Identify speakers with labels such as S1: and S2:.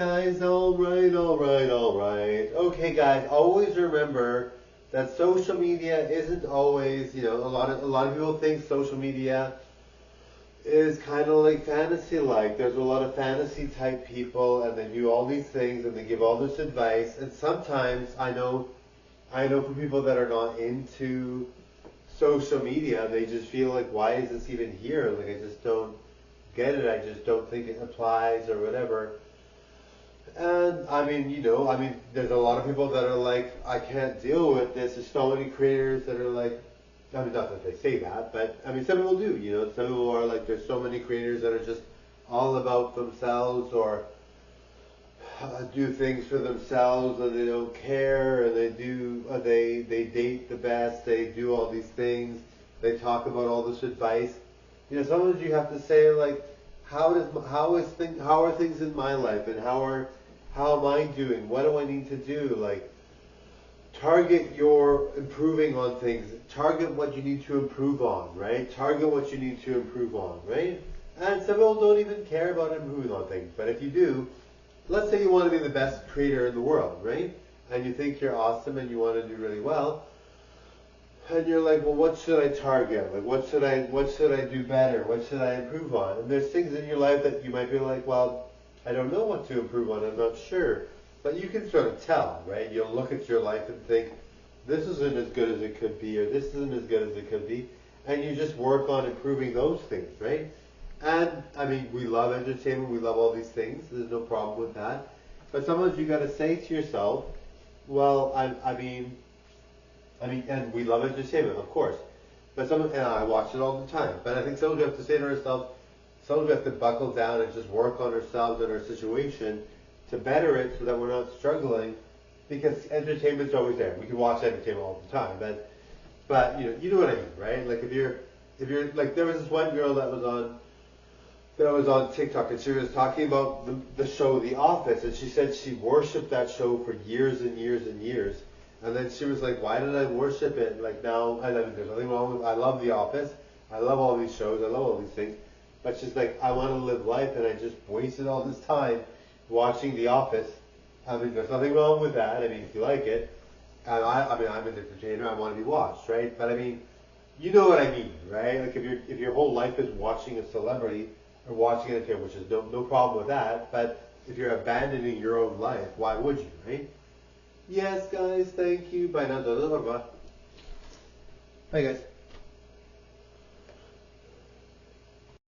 S1: Guys, alright. Okay, guys, always remember that social media isn't always, a lot of people think social media is kind of like fantasy like. There's a lot of fantasy type people and they do all these things and they give all this advice and sometimes I know for people that are not into social media, they just feel like why is this even here? Like I just don't get it. I just don't think it applies or whatever. And there's a lot of people that are like, I can't deal with this. There's so many creators that are like, I mean, not that they say that, but I mean, some people do, some people are like, there's so many creators that are just all about themselves or do things for themselves and they don't care and they date the best, they do all these things, they talk about all this advice. Sometimes you have to say like, how are things in my life and how am I doing? What do I need to do? Like, target your improving on things. Target what you need to improve on, right? Target what you need to improve on, right? And some people don't even care about improving on things. But if you do, let's say you want to be the best creator in the world, right? And you think you're awesome and you want to do really well. And you're like, well, what should I target? Like, what should I do better? What should I improve on? And there's things in your life that you might be like, well, I don't know what to improve on. I'm not sure. But you can sort of tell, right? You'll look at your life and think, this isn't as good as it could be, or this isn't as good as it could be. And you just work on improving those things, right? And, I mean, we love entertainment. We love all these things. There's no problem with that. But sometimes you got to say to yourself, well, and we love entertainment, of course. And I watch it all the time. But I think sometimes we have to say to ourselves, sometimes we have to buckle down and just work on ourselves and our situation to better it so that we're not struggling. Because entertainment's always there. We can watch entertainment all the time, but you know what I mean, right? Like if you're like there was this one girl that was on TikTok and she was talking about the show The Office and she said she worshipped that show for years and years and years. And then she was like, why did I worship it? Like now, I mean, there's nothing wrong with, I love The Office. I love all these shows. I love all these things. But she's like, I want to live life and I just wasted all this time watching The Office. I mean, there's nothing wrong with that. I mean, if you like it. And I'm an entertainer. I want to be watched, right? But I mean, you know what I mean, right? Like if your whole life is watching a celebrity or watching entertainment, which is no problem with that. But if you're abandoning your own life, why would you, right? Yes, guys, thank you. Bye now. Bye, guys.